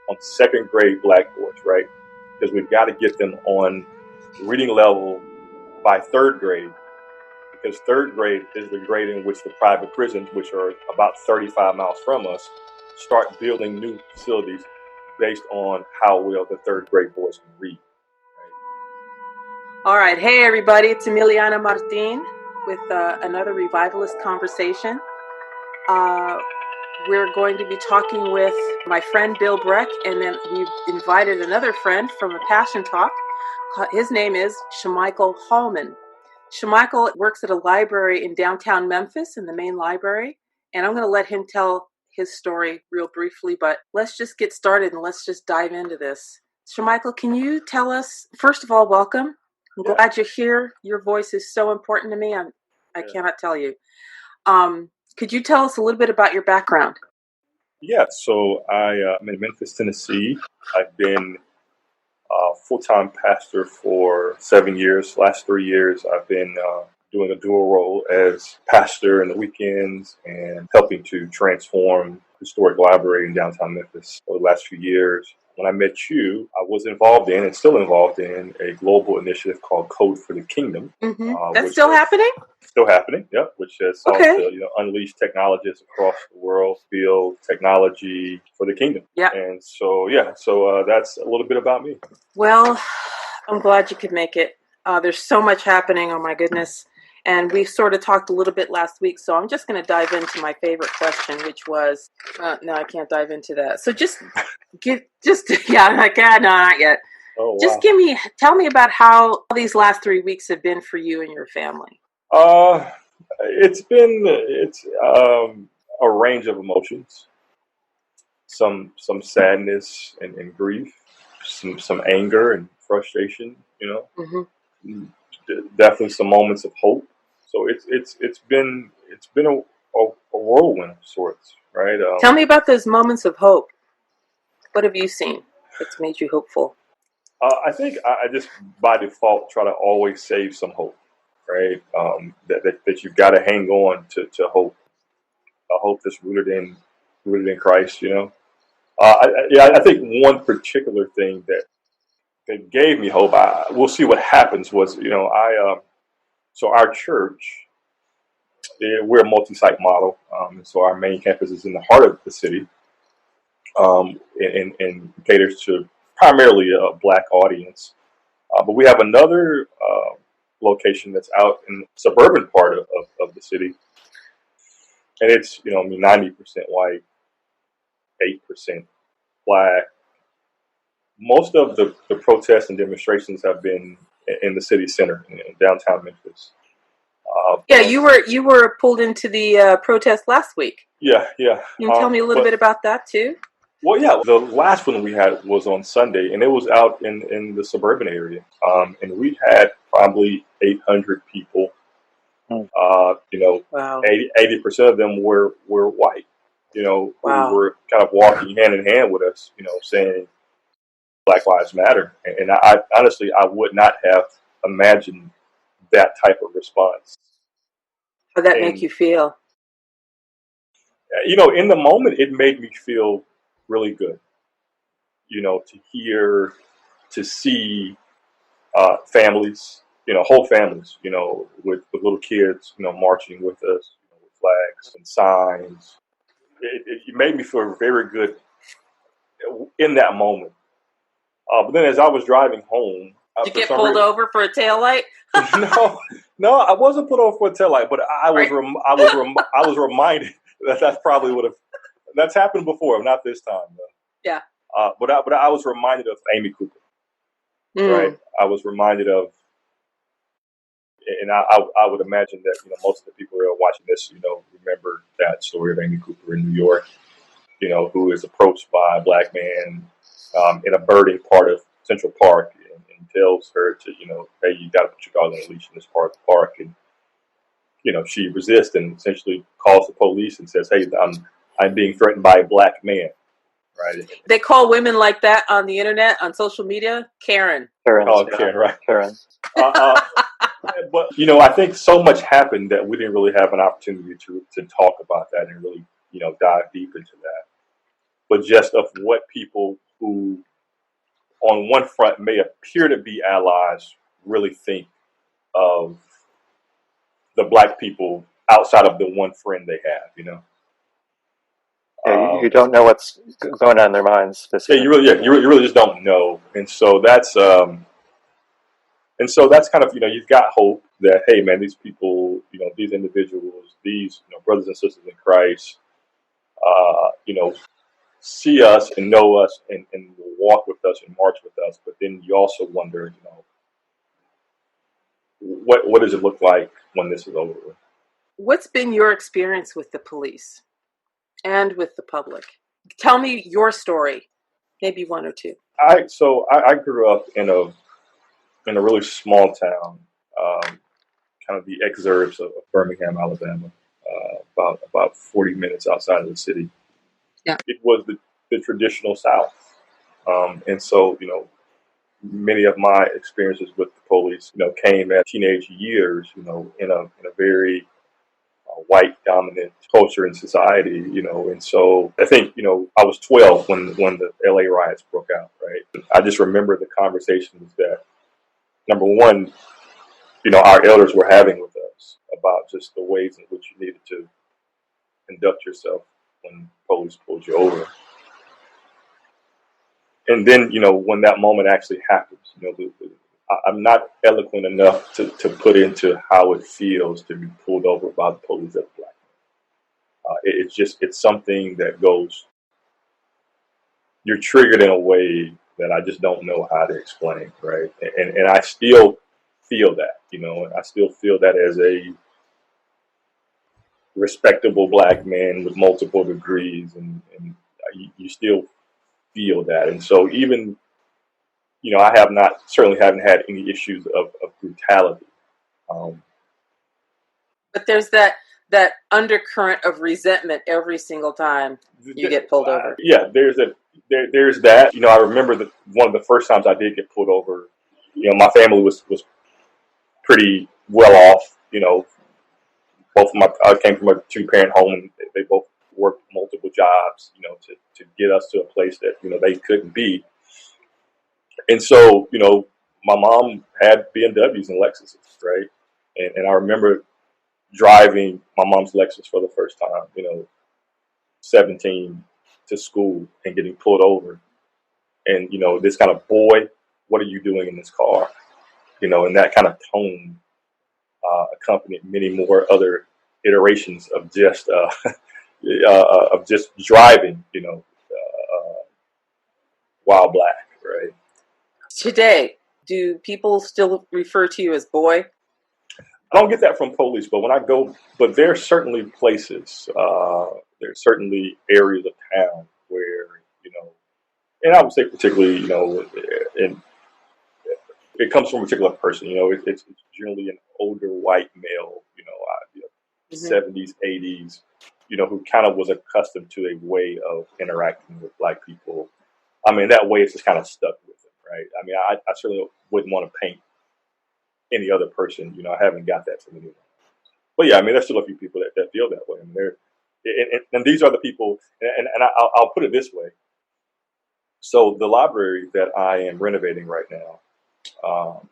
on second grade blackboards, right? Because we've got to get them on reading level by third grade, because third grade is the grade in which the private prisons, which are about 35 miles from us, start building new facilities based on how well the third grade boys can read. All right. Hey, everybody. It's Emiliana Martin with another Revivalist conversation. We're going to be talking with my friend Bill Breck, and then we've invited another friend from a Passion Talk. His name is Shamichael Hallman. Shamichael works at a library in downtown Memphis, in the main library, and I'm going to let him tell his story real briefly, but let's just get started and let's just dive into this. Shamichael, can you tell us, first of all, welcome. I'm glad you're here. Your voice is so important to me. I cannot tell you. Could you tell us a little bit about your background? Yeah, so I'm in Memphis, Tennessee. I've been a full-time pastor for 7 years. Last 3 years, I've been doing a dual role as pastor in the weekends and helping to transform historic library in downtown Memphis over the last few years. When I met you, I was involved in and still involved in a global initiative called Code for the Kingdom. Mm-hmm. That's still happening? Still happening, yeah, which has sought to unleash technologists across the world, build technology for the kingdom. Yeah. And so, that's a little bit about me. Well, I'm glad you could make it. There's so much happening, oh my goodness. And we sort of talked a little bit last week, so I'm just going to dive into my favorite question, which was, no, I can't dive into that. So not yet. Oh, wow. Just tell me about how these last 3 weeks have been for you and your family. It's a range of emotions, some sadness and grief, some anger and frustration, mm-hmm. Definitely some moments of hope. So it's been a whirlwind of sorts, right? Tell me about those moments of hope. What have you seen that's made you hopeful? I think I just by default try to always save some hope, right? That you've got to hang on to hope, a hope that's rooted in Christ. I think one particular thing that gave me hope. We'll see what happens. Was so our church, we're a multi-site model, and so our main campus is in the heart of the city, and caters to primarily a Black audience. But we have another location that's out in the suburban part of the city, and it's 90% white, 8% Black. Most of the protests and demonstrations have been in the city center, in downtown Memphis. You were pulled into the protest last week. Yeah. Can you tell me a little bit about that too? Well, yeah, the last one we had was on Sunday, and it was out in the suburban area. And we had probably 800 people. Wow. 80% of them were white, who were kind of walking hand in hand with us, saying Black Lives Matter. And I honestly, I would not have imagined that type of response. How did that make you feel? In the moment, it made me feel really good, to hear, to see families, whole families, with little kids, marching with us, with flags and signs. It made me feel very good in that moment. But then as I was driving home, did you get pulled over for a taillight? No, I wasn't pulled over for a taillight, but I was reminded that's probably would have. That's happened before, not this time, though. Yeah. But I was reminded of Amy Cooper, right? I was reminded of, and I would imagine that most of the people who are watching this, remember that story of Amy Cooper in New York, who is approached by a Black man in a birding part of Central Park, and tells her to, hey, you got to put your dog on a leash in this part of the park, and she resists and essentially calls the police and says, hey, I'm being threatened by a Black man, right? They call women like that on the internet, on social media, Karen. Karen, right? Karen. But, I think so much happened that we didn't really have an opportunity to talk about that and really, dive deep into that. But just of what people who on one front may appear to be allies really think of the black people outside of the one friend they have, you know. Yeah, you don't know what's going on in their minds. Yeah, you really just don't know, and so that's kind of, you know, you've got hope that, hey man, these people, you know, these individuals, these, you know, brothers and sisters in Christ, you know, see us and know us and will walk with us and march with us. But then you also wonder, you know, what does it look like when this is over with? What's been your experience with the police and with the public? Tell me your story, maybe one or two. I grew up in a really small town, kind of the exurbs of Birmingham, Alabama, about 40 minutes outside of the city. Yeah, it was the traditional South, and so, you know, many of my experiences with the police, you know, came at teenage years, you know, in a very white dominant culture and society, you know. And so I think, you know, I was 12 when the LA riots broke out, right? I just remember the conversations that, number one, you know, our elders were having with us about just the ways in which you needed to conduct yourself when police pulled you over. And then, you know, when that moment actually happens, you know, I'm not eloquent enough to put into how it feels to be pulled over by the police as a black man. It's something that goes, you're triggered in a way that I just don't know how to explain, right? And I still feel that, you know, and I still feel that as a respectable black man with multiple degrees, and you still feel that. And so even, you know, I certainly haven't had any issues of brutality. But there's that undercurrent of resentment every single time you get pulled over. Yeah, there's that. You know, I remember that one of the first times I did get pulled over, you know, my family was pretty well off. You know, I came from a 2-parent home, and they both worked multiple jobs, you know, to get us to a place that, you know, they couldn't be. And so, you know, my mom had BMWs and Lexuses, right? And I remember driving my mom's Lexus for the first time, you know, 17, to school and getting pulled over. And, you know, this kind of, boy, what are you doing in this car? You know, and that kind of tone accompanied many more other iterations of just driving, you know, while black, right? Today, do people still refer to you as boy? I don't get that from police, but but there are certainly places, there are certainly areas of town where, you know, and I would say particularly, you know, it comes from a particular person, you know, it's generally an older white male, you know, 70s, 80s, you know, who kind of was accustomed to a way of interacting with black people. I mean, that way it's just kind of stuck with him, right? I mean, I certainly wouldn't want to paint any other person, you know. I haven't got that from anyone. But yeah, I mean, there's still a few people that feel that way. I mean, and these are the people, and I'll put it this way. So the library that I am renovating right now,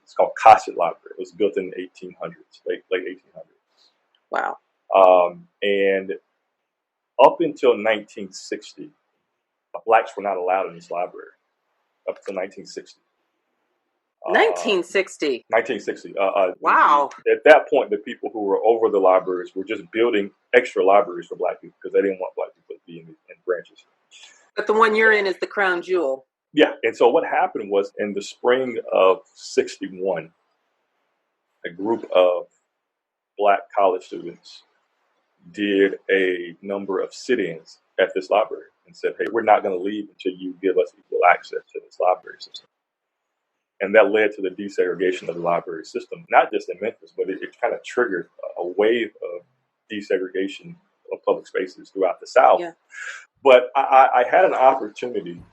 it's called Cosset Library. It was built in the 1800s, late 1800s. Wow. And up until 1960, blacks were not allowed in this library. Up until 1960. 1960. 1960. Wow. At that point, the people who were over the libraries were just building extra libraries for black people because they didn't want black people to be in branches. But the one you're in is the crown jewel. Yeah. And so what happened was, in the spring of 61, a group of black college students did a number of sit-ins at this library and said, hey, we're not going to leave until you give us equal access to this library system. And that led to the desegregation of the library system, not just in Memphis, but it kind of triggered a wave of desegregation of public spaces throughout the South. Yeah. But I had an opportunity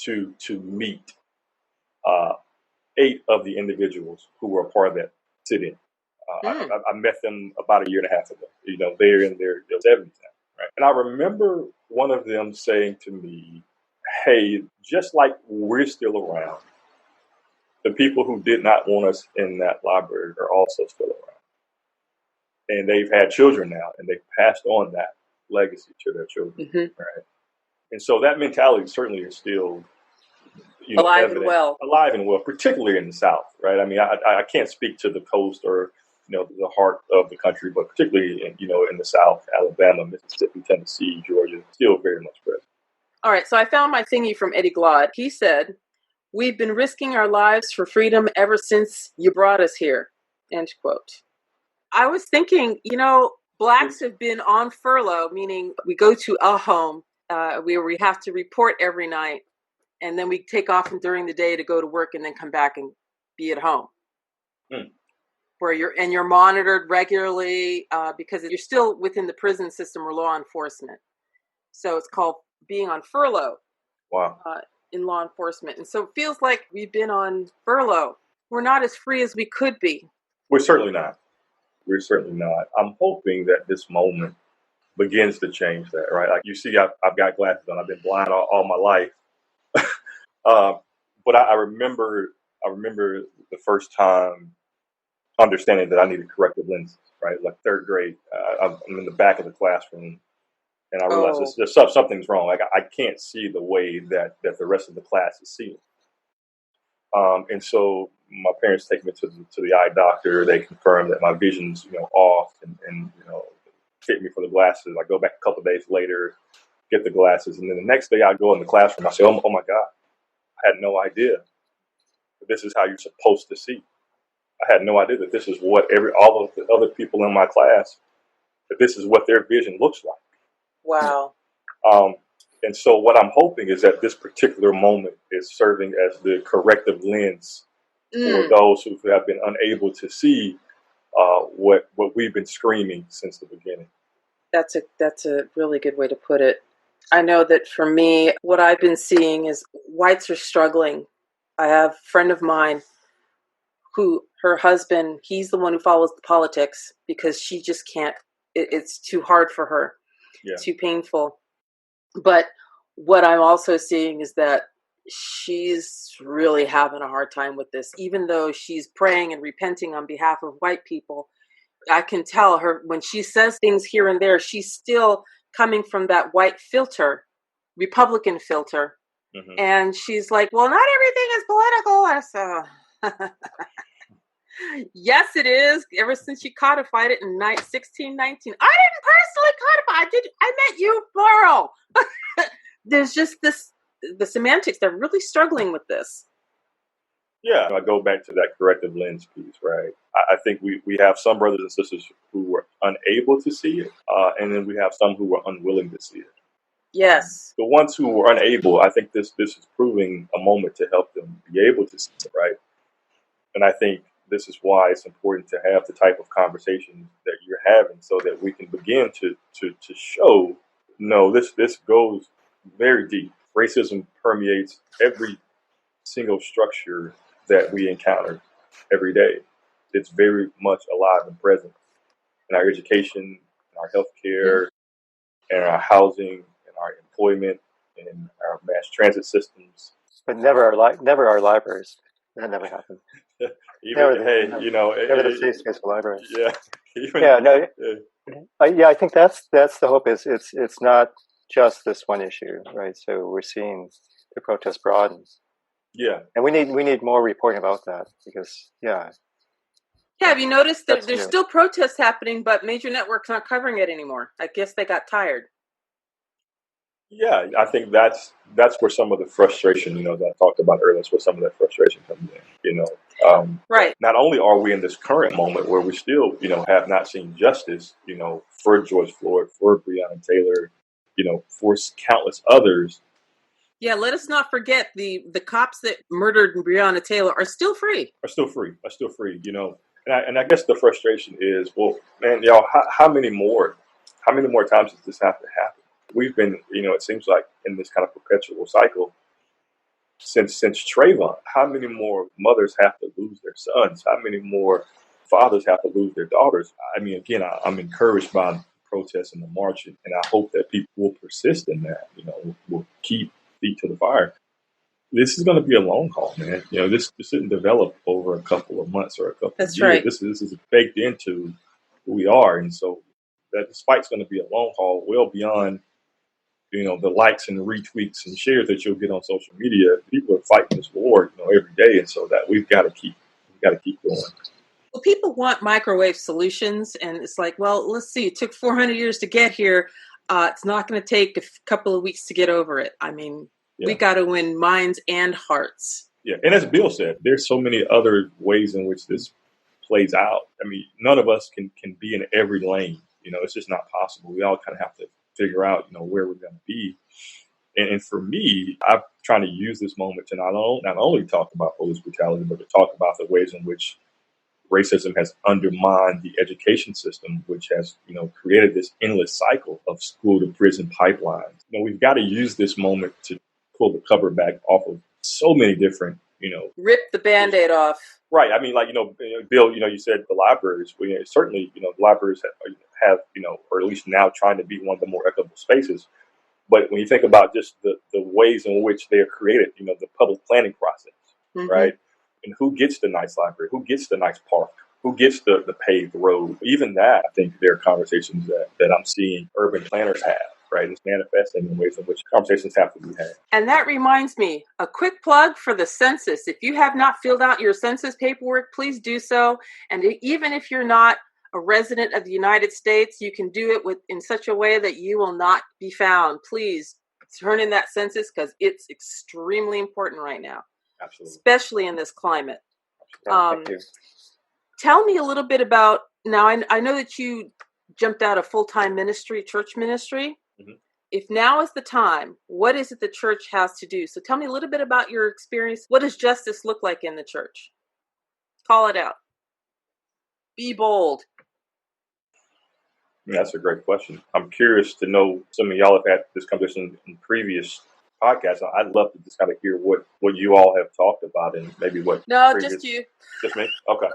to meet 8 of the individuals who were a part of that sit-in. I met them about a year and a half ago. You know, they're in their 70s now, right? And I remember one of them saying to me, hey, just like we're still around, the people who did not want us in that library are also still around. And they've had children now, and they've passed on that legacy to their children, right? And so that mentality certainly is still, alive and well, particularly in the South, right? I mean, I can't speak to the coast or the heart of the country, but particularly in the South, Alabama, Mississippi, Tennessee, Georgia, still very much present. All right, so I found my thingy from Eddie Glaude. He said, "We've been risking our lives for freedom ever since you brought us here." End quote. I was thinking, Blacks have been on furlough, meaning we go to a home where we have to report every night, and then we take off during the day to go to work and then come back and be at home. Where you're monitored regularly because you're still within the prison system or law enforcement. So it's called being on furlough. Wow. In law enforcement. And so it feels like we've been on furlough. We're not as free as we could be. We're certainly not. I'm hoping that this moment begins to change that, right? Like you see, I've got glasses on. I've been blind all my life. But I remember the first time understanding that I needed corrective lenses, right? Like third grade, I'm in the back of the classroom, and I realized there's something's wrong. Like I can't see the way that the rest of the class is seeing. And so my parents take me to the eye doctor. They confirm that my vision's off, and fit me for the glasses. I go back a couple of days later, get the glasses, and then the next day I go in the classroom. I say, oh my God, I had no idea that this is how you're supposed to see. I had no idea that this is what all of the other people in my class, that this is what their vision looks like. Wow. And so what I'm hoping is that this particular moment is serving as the corrective lens for those who have been unable to see what we've been screaming since the beginning. That's a really good way to put it. I know that for me, what I've been seeing is whites are struggling. I have a friend of mine who her husband, he's the one who follows the politics because she just can't, it's too hard for her, too painful. But what I'm also seeing is that she's really having a hard time with this, even though she's praying and repenting on behalf of white people. I can tell her when she says things here and there, she's still coming from that white filter, Republican filter. And she's like, well, not everything is political. Yes, it is. Ever since she codified it in 1619. I didn't personally codify. I met you, plural. There's just the semantics. They're really struggling with this. Yeah, I go back to that corrective lens piece, right? I think we have some brothers and sisters who were unable to see it, and then we have some who were unwilling to see it. Yes. The ones who were unable, I think this is proving a moment to help them be able to see it, right? And I think this is why it's important to have the type of conversation that you're having so that we can begin to show, no, this goes very deep. Racism permeates every single structure that we encounter every day. It's very much alive and present in our education, in our healthcare, in our housing, in our employment, in our mass transit systems. But never our libraries. That never happened. Never the safe space for libraries. Yeah. I think that's the hope. Is it's not just this one issue, right? So we're seeing the protest broaden. Yeah, and we need more reporting about that because have you noticed that there's still protests happening, but major networks aren't covering it anymore? I guess they got tired. Yeah, I think that's where some of the frustration, that I talked about earlier, that's where some of that frustration comes in. Right. Not only are we in this current moment where we still, have not seen justice, for George Floyd, for Breonna Taylor, for countless others. Yeah, let us not forget the cops that murdered Breonna Taylor are still free. Are still free. And I guess the frustration is, well, man, y'all, how many more times does this have to happen? We've been, it seems like in this kind of perpetual cycle since Trayvon. How many more mothers have to lose their sons? How many more fathers have to lose their daughters? I mean, again, I'm encouraged by the protests and the marching, and I hope that people will persist in that. Will keep feet to the fire. This is going to be a long haul, man. This didn't develop over a couple of months or a couple of years. Right. This is baked into who we are. And so that this fight's going to be a long haul, well beyond, the likes and the retweets and shares that you'll get on social media. People are fighting this war, every day. And so that we've got to keep going. Well, people want microwave solutions, and it's like, well, let's see. It took 400 years to get here. It's not going to take a couple of weeks to get over it. I mean, we got to win minds and hearts. Yeah, and as Bill said, there's so many other ways in which this plays out. I mean, none of us can be in every lane. It's just not possible. We all kind of have to figure out, where we're going to be. And for me, I'm trying to use this moment to not only talk about police brutality, but to talk about the ways in which racism has undermined the education system, which has, created this endless cycle of school to prison pipelines. We've got to use this moment to pull the cover back off of so many different, rip the Band-Aid off. Right. I mean, Bill, you said the libraries. Certainly, the libraries have, or at least now trying to be one of the more equitable spaces. But when you think about just the ways in which they are created, the public planning process, right? And who gets the nice library? Who gets the nice park? Who gets the paved road? Even that, I think there are conversations that I'm seeing urban planners have, right? It's manifesting in ways in which conversations have to be had. And that reminds me, a quick plug for the census. If you have not filled out your census paperwork, please do so. And even if you're not a resident of the United States, you can do it in such a way that you will not be found. Please turn in that census because it's extremely important right now. Absolutely. Especially in this climate. Thank you. Tell me a little bit about, now I know that you jumped out of full-time ministry, church ministry. Mm-hmm. If now is the time, what is it the church has to do? So tell me a little bit about your experience. What does justice look like in the church? Call it out. Be bold. That's a great question. I'm curious to know, some of y'all have had this conversation in previous podcasts. I'd love to just kind of hear what you all have talked about and maybe what. No, just you. Just me. Okay.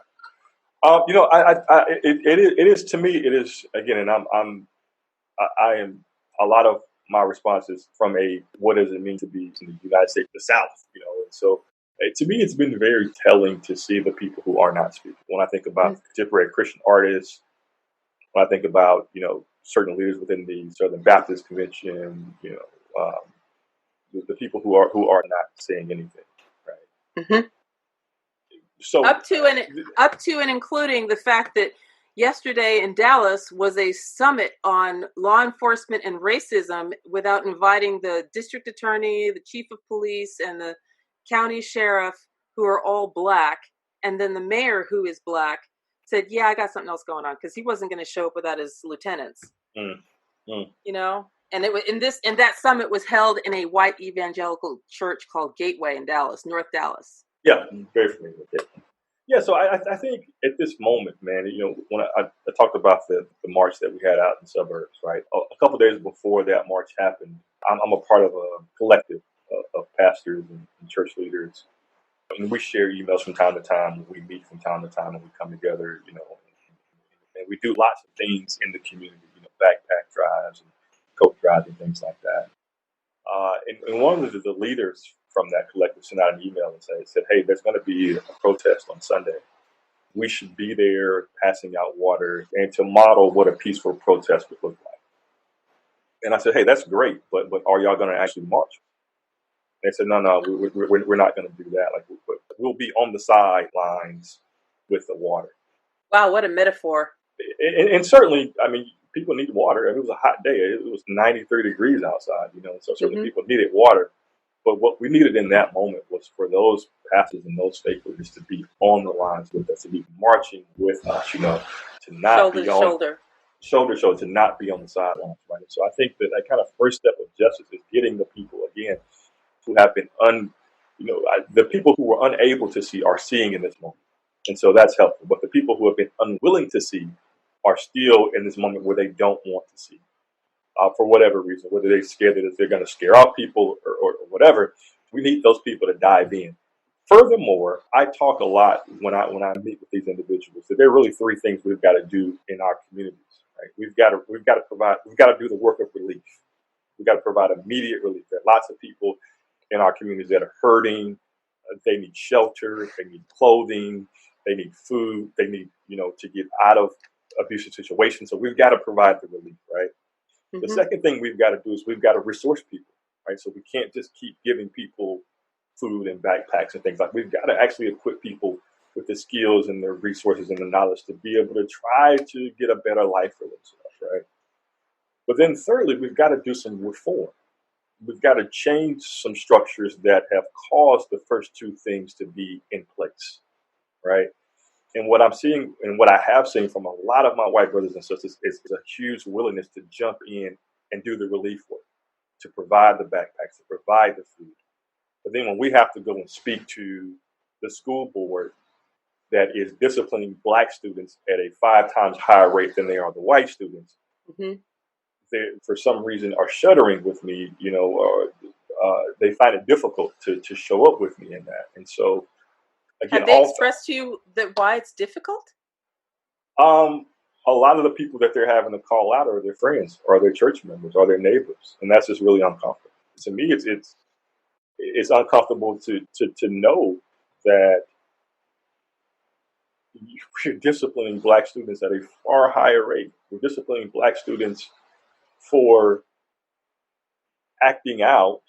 It is to me. It is again, and I am a lot of my responses from what does it mean to be in the United States, the South, and so to me, it's been very telling to see the people who are not speaking. When I think about contemporary Christian artists, when I think about certain leaders within the Southern Baptist Convention, the people who are not saying anything, right? Mm-hmm. So up to and including the fact that yesterday in Dallas was a summit on law enforcement and racism without inviting the district attorney, the chief of police, and the county sheriff, who are all Black, and then the mayor, who is Black, said, "Yeah, I got something else going on," because he wasn't going to show up without his lieutenants. And it was and that summit was held in a white evangelical church called Gateway in Dallas, North Dallas. Yeah, I'm very familiar with it. Yeah, so I think at this moment, man, when I talked about the march that we had out in the suburbs, right? A couple of days before that march happened, I'm a part of a collective of pastors and church leaders. And we share emails from time to time. We meet from time to time, and we come together, and we do lots of things in the community, backpack drives and coat drives and things like that. And one of the leaders from that collective sent out an email and said, "Hey, there's going to be a protest on Sunday. We should be there passing out water and to model what a peaceful protest would look like." And I said, "Hey, that's great, but are y'all going to actually march?" They said, "No, we're not going to do that. Like, we'll be on the sidelines with the water." Wow, what a metaphor! And certainly, I mean, people need water. I mean, it was a hot day. It was 93 degrees outside, so certainly people needed water. But what we needed in that moment was for those pastors and those stakeholders to be on the lines with us, to be marching with us, to not be on shoulder to shoulder, to not be on the sidelines, right? So I think that kind of first step of justice is getting the people again who have been the people who were unable to see are seeing in this moment, and so that's helpful. But the people who have been unwilling to see are still in this moment where they don't want to see. For whatever reason, whether they're scared that they're going to scare off people or whatever, we need those people to dive in. Furthermore, I talk a lot when I meet with these individuals that there are really three things we've got to do in our communities. Right? We've got to do the work of relief. We've got to provide immediate relief. There are lots of people in our communities that are hurting. They need shelter, they need clothing, they need food, they need, to get out of abusive situations. So we've got to provide the relief, right? The second thing we've got to do is we've got to resource people, right? So we can't just keep giving people food and backpacks and things like. We've got to actually equip people with the skills and the resources and the knowledge to be able to try to get a better life for themselves, right? But then thirdly, we've got to do some reform. We've got to change some structures that have caused the first two things to be in place, right? And what I'm seeing and what I have seen from a lot of my white brothers and sisters is a huge willingness to jump in and do the relief work, to provide the backpacks, to provide the food. But then when we have to go and speak to the school board that is disciplining Black students at a 5 times higher rate than they are the white students, they, for some reason, are shuddering with me, they find it difficult to show up with me in that. And so, again, have they expressed to you that why it's difficult? A lot of the people that they're having to call out are their friends, or their church members, or their neighbors, and that's just really uncomfortable. To me, it's uncomfortable to know that we're disciplining Black students at a far higher rate. We're disciplining Black students for acting out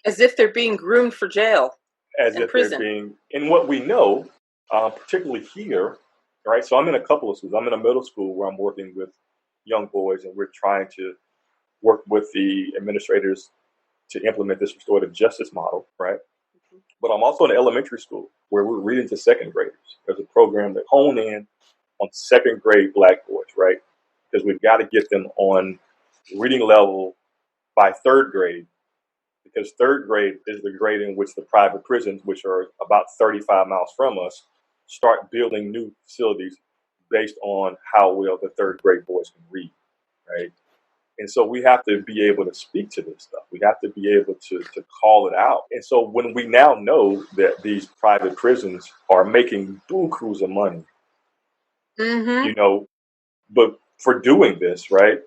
as if they're being groomed for jail, as if prison. They're being, in what we know, particularly here, right? So I'm in a couple of schools. I'm in a middle school where I'm working with young boys, and we're trying to work with the administrators to implement this restorative justice model, right? But I'm also in an elementary school where we're reading to second graders. There's a program that hone in on second grade Black boys, right? Because we've got to get them on reading level by third grade, because third grade is the grade in which the private prisons, which are about 35 miles from us, start building new facilities based on how well the third grade boys can read, right? And so we have to be able to speak to this stuff. We have to be able to call it out. And so when we now know that these private prisons are making bukus of money, but for doing this, right?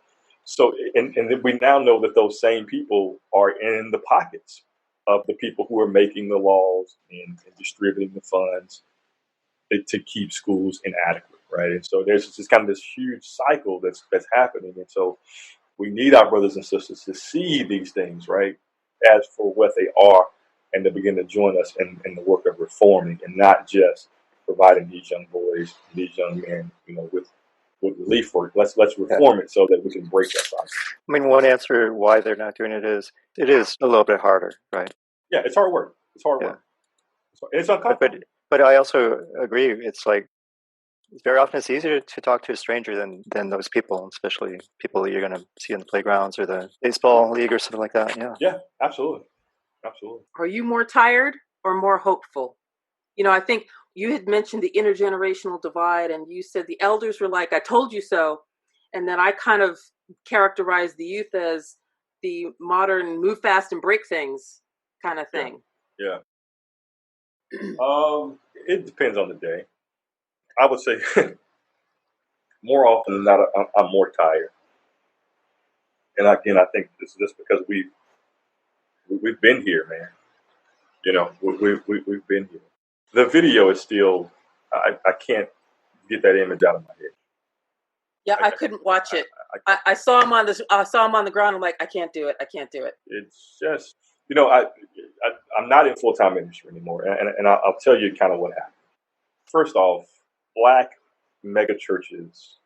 So, and we now know that those same people are in the pockets of the people who are making the laws and distributing the funds to keep schools inadequate, right? And so there's just kind of this huge cycle that's happening. And so we need our brothers and sisters to see these things, right, as for what they are, and to begin to join us in the work of reforming, and not just providing these young boys, these young men, with relief work. Let's reform it so that we can break that cycle. I mean, one answer why they're not doing it is a little bit harder, right? Yeah, it's hard work. It's hard work. It's uncomfortable. But I also agree. It's like very often it's easier to talk to a stranger than those people, especially people that you're going to see in the playgrounds or the baseball league or something like that. Yeah. Yeah, absolutely. Absolutely. Are you more tired or more hopeful? I think you had mentioned the intergenerational divide, and you said the elders were like, I told you so. And then I kind of characterized the youth as the modern move fast and break things kind of thing. Yeah. It depends on the day. I would say more often than not, I'm more tired. And again, I think it's just because we've been here, man. We've been here. The video is still, I can't get that image out of my head. Yeah, I couldn't watch it. I saw him on the ground. I'm like, I can't do it. It's just, I'm not in full-time ministry anymore. And I'll tell you kind of what happened. First off, Black mega churches,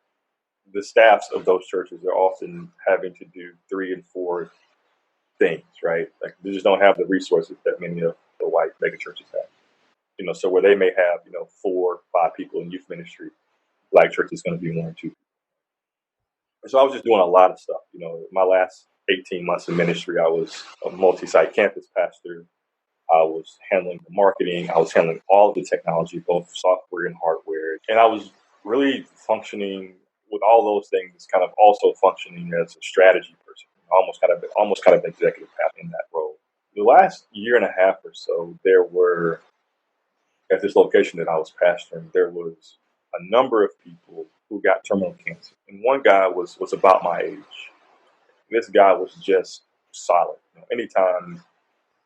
the staffs of those churches are often having to do 3 and 4 things, right? Like they just don't have the resources that many of the white mega churches have. So where they may have, 4 or 5 people in youth ministry, Black church is going to be 1 or 2. And so I was just doing a lot of stuff. My last 18 months in ministry, I was a multi-site campus pastor. I was handling the marketing. I was handling all of the technology, both software and hardware. And I was really functioning with all those things, kind of also functioning as a strategy person, almost kind of executive path in that role. The last year and a half or so, there were, at this location that I was pastoring, there was a number of people who got terminal cancer. And one guy was about my age. This guy was just solid. Anytime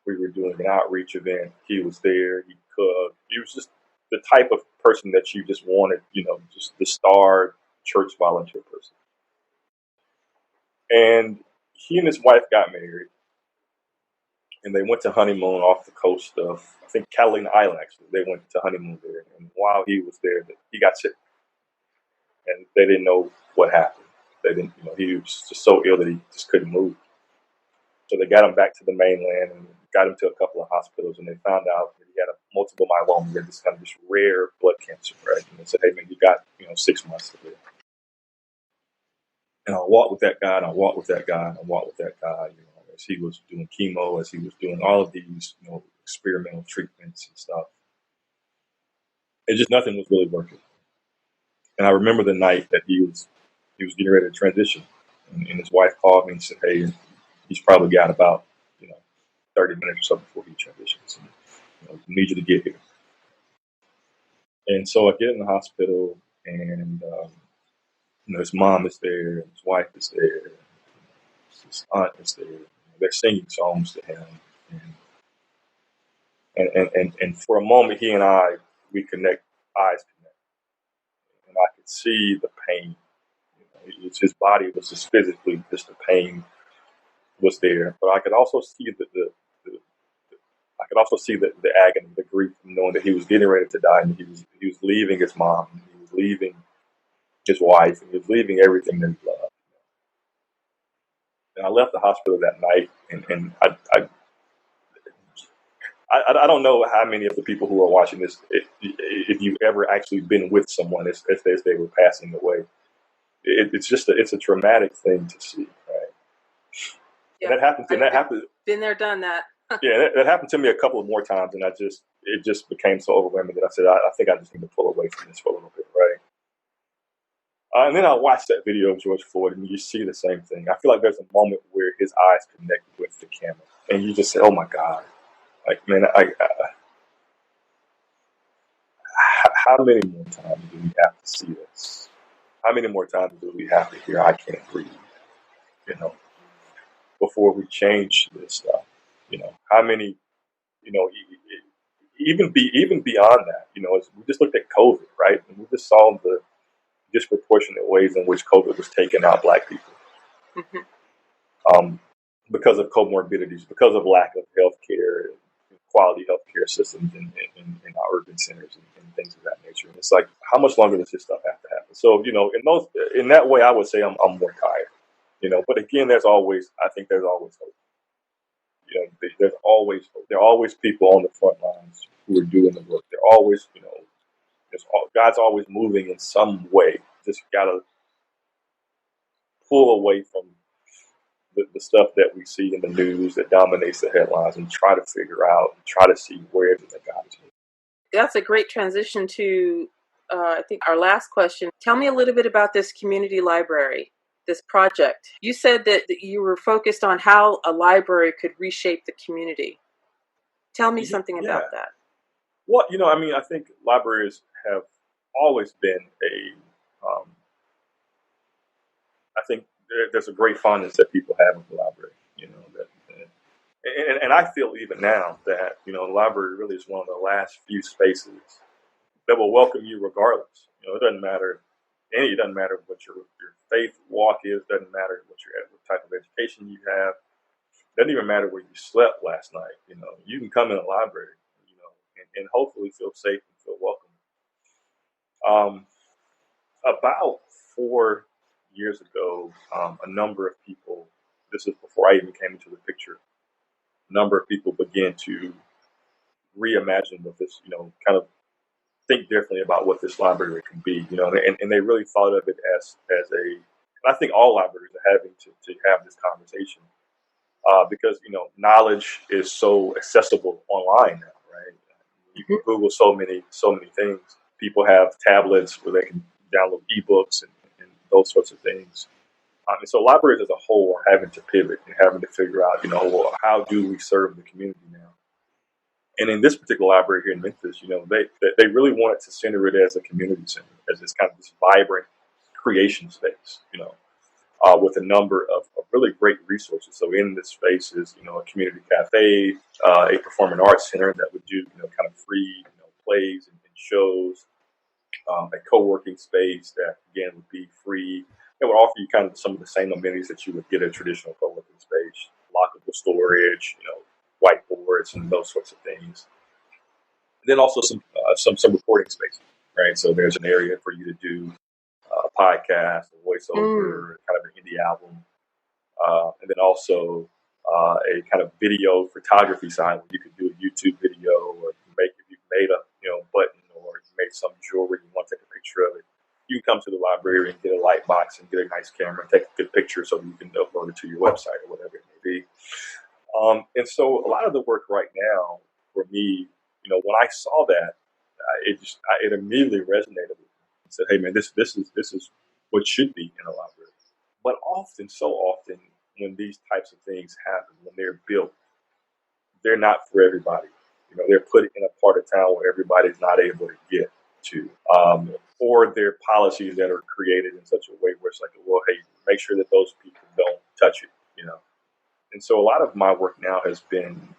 We were doing an outreach event. He was there. He cooked. He was just the type of person that you just wanted, just the star church volunteer person. And he and his wife got married, and they went to honeymoon off the coast of, I think, Catalina Island, actually. They went to honeymoon there. And while he was there, he got sick. And they didn't know what happened. They didn't, he was just so ill that he just couldn't move. So they got him back to the mainland and got him to a couple of hospitals, and they found out that he had a multiple myeloma. He had this kind of this rare blood cancer, right? And they said, hey, man, you got, 6 months to live. And I walked with that guy, and I walked with that guy, and I walked with that guy, as he was doing chemo, as he was doing all of these, experimental treatments and stuff. And just nothing was really working. And I remember the night that he was getting ready to transition, and his wife called me and said, hey, he's probably got about, 30 minutes or so before he transitions. And, we need you to get here. And so I get in the hospital, and his mom is there, and his wife is there, and his aunt is there. They're singing songs to him, and for a moment, he and we eyes connect, and I could see the pain. His body was just physically, just the pain was there, but I could also see the agony, the grief, knowing that he was getting ready to die, and he was leaving his mom, and he was leaving his wife, and he was leaving everything that he loved. And I left the hospital that night, and I don't know how many of the people who are watching this, if you've ever actually been with someone as they were passing away. It's a traumatic thing to see, right? Yeah, and that happened. Been there, done that. Yeah, that happened to me a couple of more times, and it just became so overwhelming that I said, I think I just need to pull away from this for a little bit, right? And then I watched that video of George Floyd, and you see the same thing. I feel like there's a moment where his eyes connect with the camera, and you just say, "Oh my God!" Like, man, how many more times do we have to see this? How many more times do we have to hear, "I can't breathe," before we change this stuff? How many, even beyond that, as we just looked at COVID, right? And we just saw the disproportionate ways in which COVID was taking out Black people. Mm-hmm. Because of comorbidities, because of lack of health care, quality health care systems in our urban centers and things of that nature. And it's like, how much longer does this stuff have to happen? So, in that way, I would say I'm more tired, but again, there's always hope. There's always hope. There are always people on the front lines who are doing the work. They're always, God's always moving in some way. Just gotta pull away from the stuff that we see in the news that dominates the headlines and try to figure out and try to see where it is that God is moving. That's a great transition to, I think, our last question. Tell me a little bit about this community library, this project. You said that you were focused on how a library could reshape the community. Tell me something about that. Well, I think libraries have always been I think there's a great fondness that people have with the library, and I feel even now that, the library really is one of the last few spaces that will welcome you regardless. It doesn't matter what your faith walk is, doesn't matter what type of education you have, doesn't even matter where you slept last night. You can come in a library, and hopefully feel safe and feel welcome. About 4 years ago, a number of people, this is before I even came into the picture, a number of people began to reimagine what this, kind of think differently about what this library can be, and they really thought of it as and I think all libraries are having to have this conversation because, knowledge is so accessible online now, right? You can Google so many things. People have tablets where they can download ebooks and those sorts of things. And so libraries as a whole are having to pivot and having to figure out, well, how do we serve the community now? And in this particular library here in Memphis, they really wanted to center it as a community center, as this kind of this vibrant creation space, with a number of really great resources. So in this space is, a community cafe, a performing arts center that would do, kind of free, plays and shows, a co-working space that, again, would be free. It would offer you kind of some of the same amenities that you would get at a traditional co-working space, lockable storage, whiteboards and those sorts of things. And then also some recording space, right? So there's an area for you to do a podcast, a voiceover, kind of an indie album, and then also a kind of video photography side where you could do a YouTube video, or if you made a button, or you made some jewelry, you want to take a picture of it. You can come to the library and get a light box and get a nice camera and take a good picture so you can upload it to your website or whatever it may be. And so a lot of the work right now for me, when I saw that, it immediately resonated with me. I said, "Hey, man, this is what should be in a library." But so often, when these types of things happen, when they're built, they're not for everybody. They're put in a part of town where everybody's not able to get to, or they're policies that are created in such a way where it's like, well, hey, make sure that those people don't touch it. And so a lot of my work now has been,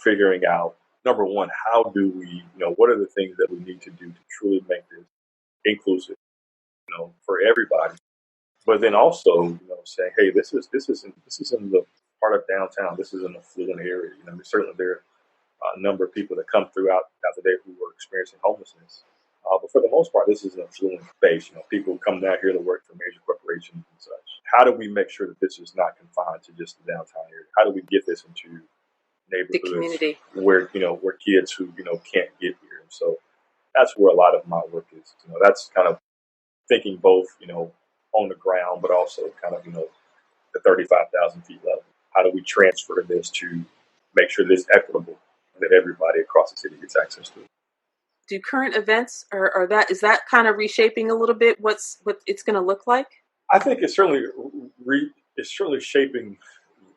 figuring out, number one, how do we, what are the things that we need to do to truly make this inclusive, for everybody. But then also, saying, hey, this is in the part of downtown. This is an affluent area. Certainly there are a number of people that come throughout the day who are experiencing homelessness. But for the most part, this is an affluent space. People who come down here to work for major corporations and such. How do we make sure that this is not confined to just the downtown area? How do we get this into neighborhoods where kids who can't get here? And so that's where a lot of my work is. That's kind of thinking both on the ground, but also kind of the 35,000 feet level. How do we transfer this to make sure this is equitable and that everybody across the city gets access to it? Do current events is that kind of reshaping a little bit what it's going to look like? I think it's certainly shaping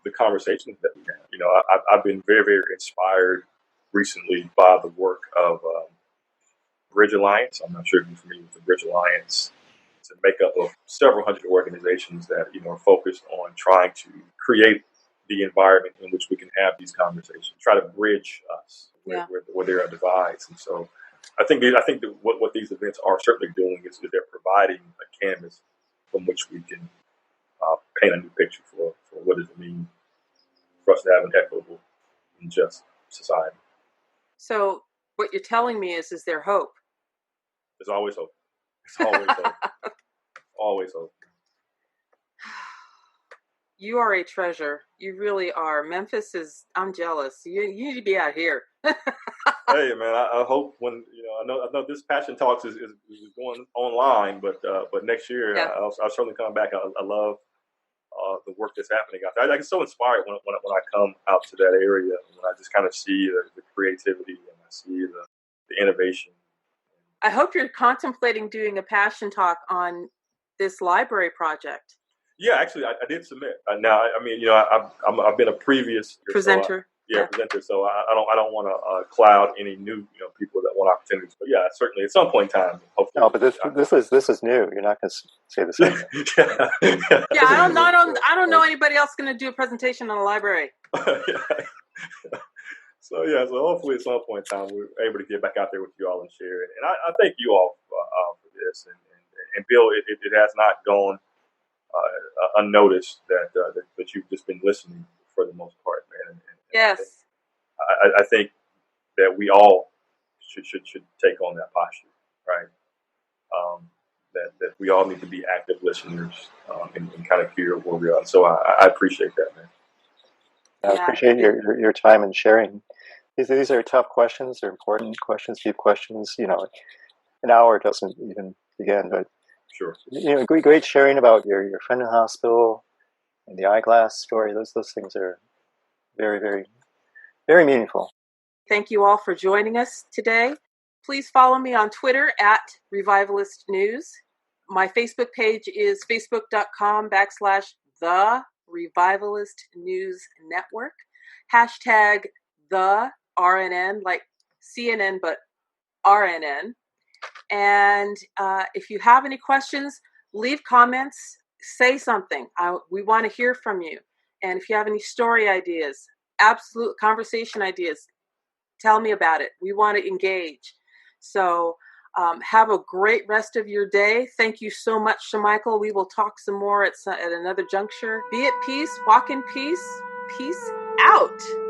the conversations that we have. I've been very, very inspired recently by the work of Bridge Alliance. I'm not sure if you're familiar with the Bridge Alliance. It's a makeup of several hundred organizations that are focused on trying to create the environment in which we can have these conversations, try to bridge us where there are divides. And so I think that what these events are certainly doing is that they're providing a canvas from which we can paint a new picture for what does it mean for us to have an equitable and just society. So what you're telling me is there hope? There's always hope. It's always hope. Always hope. You are a treasure. You really are. Memphis I'm jealous. You need to be out here. Hey, man, I hope when, I know this Passion Talks is going online, but next year I'll certainly come back. I love the work that's happening out there. I get so inspired when I come out to that area, when I just kind of see the creativity and I see the innovation. I hope you're contemplating doing a Passion Talk on this library project. Yeah, actually, I did submit. Now, I've been a previous presenter. Presenter. So I don't want to cloud any new people that want opportunities. But yeah, certainly at some point in time, hopefully. No, but this is new. You're not going to say the same. Yeah, I don't know anybody else going to do a presentation on a library. So hopefully at some point in time we're able to get back out there with you all and share it. And I thank you all for this. And Bill, it has not gone unnoticed that you've just been listening for the most part, man. And yes. I think that we all should take on that posture, right? That we all need to be active listeners and kind of hear where we are. So I appreciate that, man. I appreciate your time and sharing. These are tough questions. They're important questions, deep questions. An hour doesn't even begin, but sure. Great sharing about your friend in the hospital and the eyeglass story. Those things are very, very, very meaningful. Thank you all for joining us today. Please follow me on Twitter at Revivalist News. My Facebook page is facebook.com/The Revivalist News Network. Hashtag the RNN, like CNN, but RNN. And if you have any questions, leave comments say something. We want to hear from you. And if you have any story ideas, absolute conversation ideas, tell me about it. We want to engage. So have a great rest of your day. Thank you so much, Shamichael. We will talk some more at another juncture. Be at peace. Walk in peace. Peace out.